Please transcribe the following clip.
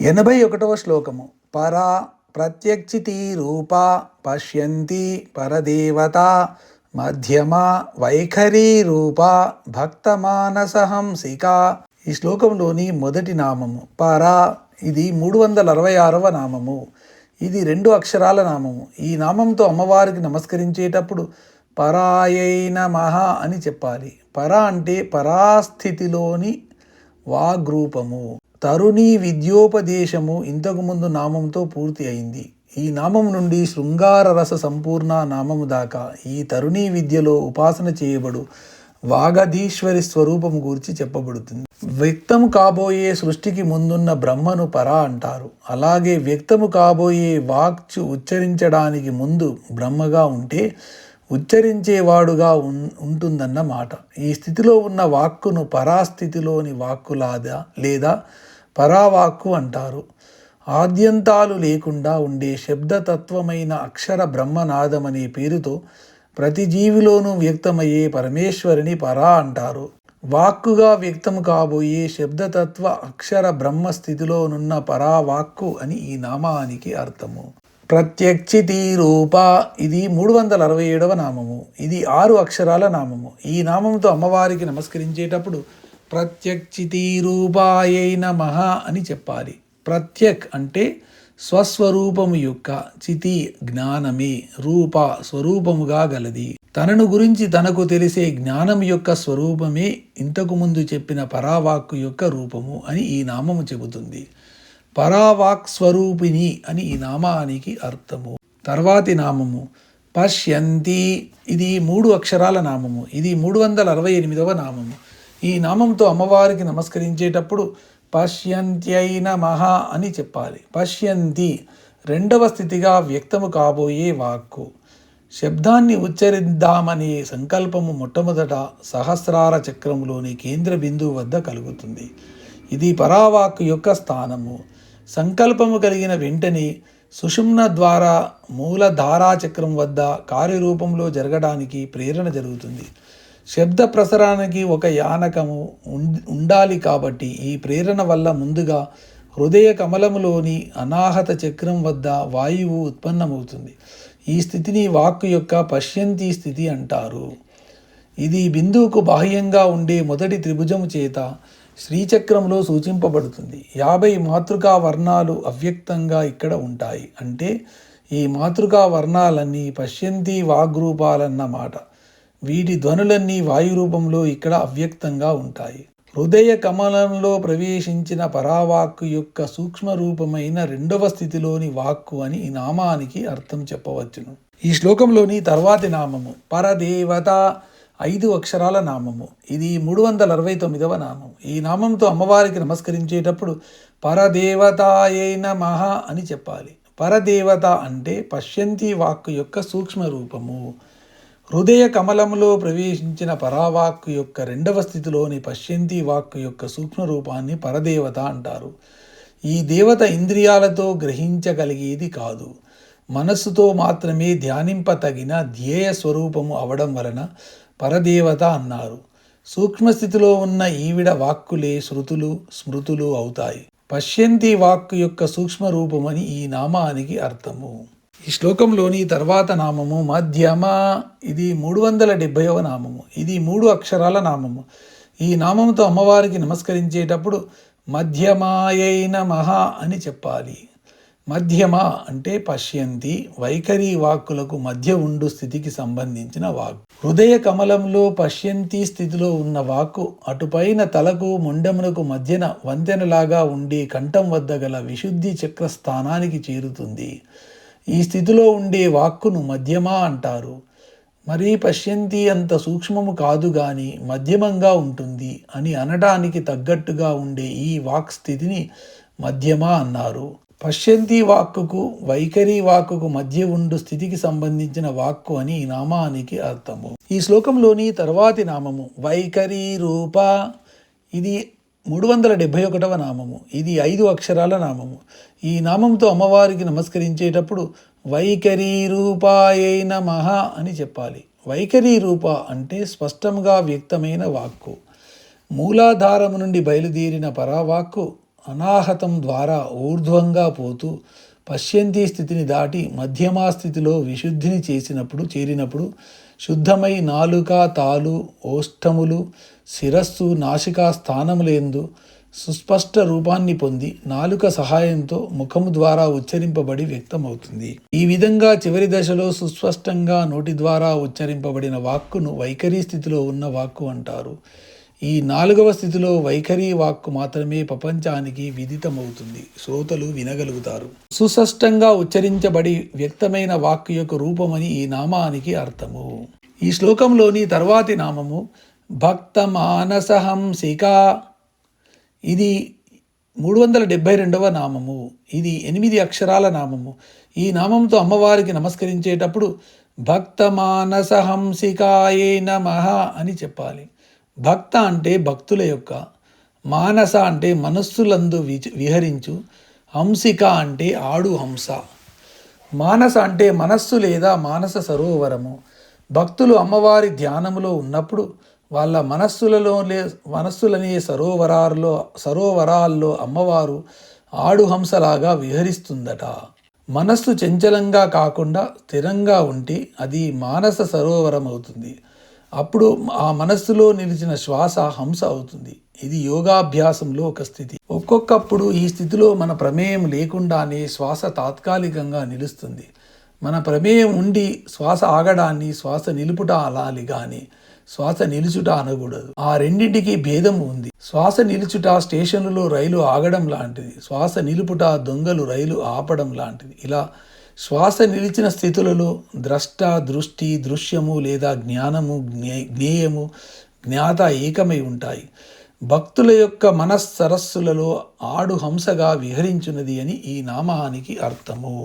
81వ శ్లోకము. పరా ప్రత్యక్షితి రూపా పశ్యంతి పరదేవత మధ్యమా వైఖరీ రూపా భక్తమానసహంసిక. ఈ శ్లోకంలోని మొదటి నామము పరా. ఇది 366వ నామము. ఇది 2 అక్షరాల నామము. ఈ నామంతో అమ్మవారికి నమస్కరించేటప్పుడు పరాయై నమః అని చెప్పాలి. పరా అంటే పరాస్థితిలోని వాగ్రూపము. తరుణీ విద్యోపదేశము ఇంతకుముందు నామంతో పూర్తి అయింది. ఈ నామం నుండి శృంగార రస సంపూర్ణ నామము దాకా ఈ తరుణీ విద్యలో ఉపాసన చేయబడు వాగధీశ్వరి స్వరూపము గురించి చెప్పబడుతుంది. వ్యక్తము కాబోయే సృష్టికి ముందున్న బ్రహ్మను పరా అంటారు. అలాగే వ్యక్తము కాబోయే వాక్చు ఉచ్చరించడానికి ముందు బ్రహ్మగా ఉంటే ఉచ్చరించేవాడుగా ఉంటుందన్నమాట. ఈ స్థితిలో ఉన్న వాక్కును పరాస్థితిలోని వాక్కులాదా లేదా పరావాక్కు అంటారు. ఆద్యంతాలు లేకుండా ఉండే శబ్దతత్వమైన అక్షర బ్రహ్మనాదమనే పేరుతో ప్రతి జీవిలోనూ వ్యక్తమయ్యే పరమేశ్వరిని పరా అంటారు. వాక్కుగా వ్యక్తము కాబోయే శబ్దతత్వ అక్షర బ్రహ్మ స్థితిలోనున్న పరావాక్కు అని ఈ నామానికి అర్థము. ప్రత్యక్షితి రూప. ఇది 367వ నామము. ఇది 6 అక్షరాల నామము. ఈ నామంతో అమ్మవారికి నమస్కరించేటప్పుడు ప్రత్యక్షితి రూపాయై నమః అని చెప్పాలి. ప్రత్యక్ అంటే స్వస్వరూపము యొక్క, చితి జ్ఞానమే, రూప స్వరూపముగా గలది. తనను గురించి తనకు తెలిసే జ్ఞానం యొక్క స్వరూపమే ఇంతకు ముందు చెప్పిన పరావాక్కు యొక్క రూపము అని ఈ నామము చెబుతుంది. పరావాక్ స్వరూపిణి అని ఈ నామానికి అర్థము. తర్వాతి నామము పశ్యంతి. ఇది 3 అక్షరాల నామము. ఇది 368వ నామము. ఈ నామంతో అమ్మవారికి నమస్కరించేటప్పుడు పశ్యంత్యై నమః అని చెప్పాలి. పశ్యంతి 2వ స్థితిగా వ్యక్తము కాబోయే వాక్కు. శబ్దాన్ని ఉచ్చరిద్దామనే సంకల్పము మొట్టమొదట సహస్రార చక్రములోని కేంద్ర బిందువు వద్ద కలుగుతుంది. ఇది పరావాక్కు యొక్క స్థానము. సంకల్పము కలిగిన వెంటనే సుషుమ్న ద్వారా మూలధారా చక్రం వద్ద కార్యరూపంలో జరగడానికి ప్రేరణ జరుగుతుంది. శబ్ద ప్రసరానికి ఒక యానకము ఉండాలి కాబట్టి ఈ ప్రేరణ వల్ల ముందుగా హృదయ కమలములోని అనాహత చక్రం వద్ద వాయువు ఉత్పన్నమవుతుంది. ఈ స్థితిని వాక్కు యొక్క పశ్యంతి స్థితి అంటారు. ఇది బిందువుకు బాహ్యంగా ఉండే మొదటి త్రిభుజము చేత శ్రీచక్రంలో సూచింపబడుతుంది. 50 మాతృకా వర్ణాలు అవ్యక్తంగా ఇక్కడ ఉంటాయి. అంటే ఈ మాతృకా వర్ణాలన్నీ పశ్యంతి వాగ్రూపాలన్నమాట. వీటి ధ్వనులన్నీ వాయురూపంలో ఇక్కడ అవ్యక్తంగా ఉంటాయి. హృదయ కమలంలో ప్రవేశించిన పరావాక్కు యొక్క సూక్ష్మ రూపమైన 2వ స్థితిలోని వాక్కు అని ఈ నామానికి అర్థం చెప్పవచ్చును. ఈ శ్లోకంలోని తర్వాతి నామము పరదేవత. 5 అక్షరాల నామము. ఇది 369వ నామం. ఈ నామంతో అమ్మవారికి నమస్కరించేటప్పుడు పరదేవతాయై నమః అని చెప్పాలి. పరదేవత అంటే పశ్యంతి వాక్కు యొక్క సూక్ష్మ రూపము. హృదయ కమలంలో ప్రవేశించిన పరావాక్కు యొక్క 2వ స్థితిలోని పశ్యంతి వాక్కు యొక్క సూక్ష్మ రూపాన్ని పరదేవత అంటారు. ఈ దేవత ఇంద్రియాలతో గ్రహించగలిగేది కాదు. మనస్సుతో మాత్రమే ధ్యానింపతగిన ధ్యేయ స్వరూపము అవడం వలన పరదేవత అన్నారు. సూక్ష్మస్థితిలో ఉన్న ఈవిడ వాక్కులే శృతులు స్మృతులు అవుతాయి. పశ్యంతి వాక్కు యొక్క సూక్ష్మ రూపమని ఈ నామానికి అర్థము. ఈ శ్లోకంలోని తర్వాత నామము మధ్యమ. ఇది 370వ నామము. ఇది 3 అక్షరాల నామము. ఈ నామంతో అమ్మవారికి నమస్కరించేటప్పుడు మధ్యమాయై నమః అని చెప్పాలి. మధ్యమ అంటే పశ్యంతి వైఖరి వాక్కులకు మధ్య ఉండు స్థితికి సంబంధించిన వాక్కు. హృదయ కమలంలో పశ్యంతి స్థితిలో ఉన్న వాక్కు అటుపైన తలకు మొండెమునకు మధ్యన వంతెనలాగా ఉండే కంఠం వద్ద గల విశుద్ధి చక్ర స్థానానికి చేరుతుంది. ఈ స్థితిలో ఉండే వాక్కును మధ్యమ అంటారు. మరీ పశ్యంతి అంత సూక్ష్మము కాదు గాని మధ్యమంగా ఉంటుంది అని అనడానికి తగ్గట్టుగా ఉండే ఈ వాక్ స్థితిని మధ్యమ అన్నారు. పశ్యంతి వాక్కుకు వైఖరి వాక్కుకు మధ్య ఉండు స్థితికి సంబంధించిన వాక్కు అని ఈ నామానికి అర్థము. ఈ శ్లోకంలోని తర్వాతి నామము వైఖరి రూప. ఇది 371వ నామము. ఇది 5 అక్షరాల నామము. ఈ నామంతో అమ్మవారికి నమస్కరించేటప్పుడు వైఖరి రూపాయై నమః అని చెప్పాలి. వైఖరి రూప అంటే స్పష్టంగా వ్యక్తమైన వాక్కు. మూలాధారము నుండి బయలుదేరిన పరావాక్కు అనాహతం ద్వారా ఊర్ధ్వంగా పోతూ పశ్యంతి స్థితిని దాటి మధ్యమా స్థితిలో విశుద్ధిని చేరినప్పుడు శుద్ధమై నాలుక, తాలు, ఓష్ఠములు, శిరస్సు, నాసికా స్థానములందు సుస్పష్ట రూపాన్ని పొంది నాలుక సహాయంతో ముఖము ద్వారా ఉచ్చరింపబడి వ్యక్తమవుతుంది. ఈ విధంగా చివరి దశలో సుస్పష్టంగా నోటి ద్వారా ఉచ్చరింపబడిన వాక్కును వైఖరి స్థితిలో ఉన్న వాక్కు అంటారు. ఈ 4వ స్థితిలో వైఖరి వాక్కు మాత్రమే ప్రపంచానికి విదితమవుతుంది, శ్రోతలు వినగలుగుతారు. సుస్పష్టంగా ఉచ్చరించబడి వ్యక్తమైన వాక్కు యొక్క రూపమని ఈ నామానికి అర్థము. ఈ శ్లోకంలోని తర్వాతి నామము భక్త మానసహంసిక. ఇది 372వ నామము. ఇది 8 అక్షరాల నామము. ఈ నామంతో అమ్మవారికి నమస్కరించేటప్పుడు భక్త మానసహంసికాయే నమః అని చెప్పాలి. భక్త అంటే భక్తుల యొక్క, మానస అంటే మనస్సులందు విహరించు, హంసిక అంటే ఆడు హంస. మానస అంటే మనస్సు లేదా మానస సరోవరము. భక్తులు అమ్మవారి ధ్యానములో ఉన్నప్పుడు వాళ్ళ మనస్సులనే సరోవరాల్లో అమ్మవారు ఆడు హంసలాగా విహరిస్తుందట. మనస్సు చంచలంగా కాకుండా స్థిరంగా ఉంటే అది మానస సరోవరం అవుతుంది. అప్పుడు ఆ మనస్సులో నిలిచిన శ్వాస హంస అవుతుంది. ఇది యోగాభ్యాసంలో ఒక స్థితి. ఒక్కొక్కప్పుడు ఈ స్థితిలో మన ప్రమేయం లేకుండానే శ్వాస తాత్కాలికంగా నిలుస్తుంది. మన ప్రమేయం ఉండి శ్వాస ఆగడాన్ని శ్వాస నిలుపుట అనాలి కానీ శ్వాస నిలుచుట అనకూడదు. ఆ రెండింటికి భేదం ఉంది. శ్వాస నిలుచుట స్టేషన్లో రైలు ఆగడం లాంటిది, శ్వాస నిలుపుట దొంగలు రైలు ఆపడం లాంటిది. ఇలా శ్వాస నిలిచిన స్థితులలో ద్రష్ట, దృష్టి, దృశ్యము లేదా జ్ఞానము, జ్ఞేయము, జ్ఞాత ఏకమై ఉంటాయి. భక్తుల యొక్క మనస్సరస్సులలో ఆడు హంసగా విహరించున్నది అని ఈ నామానికి అర్థము.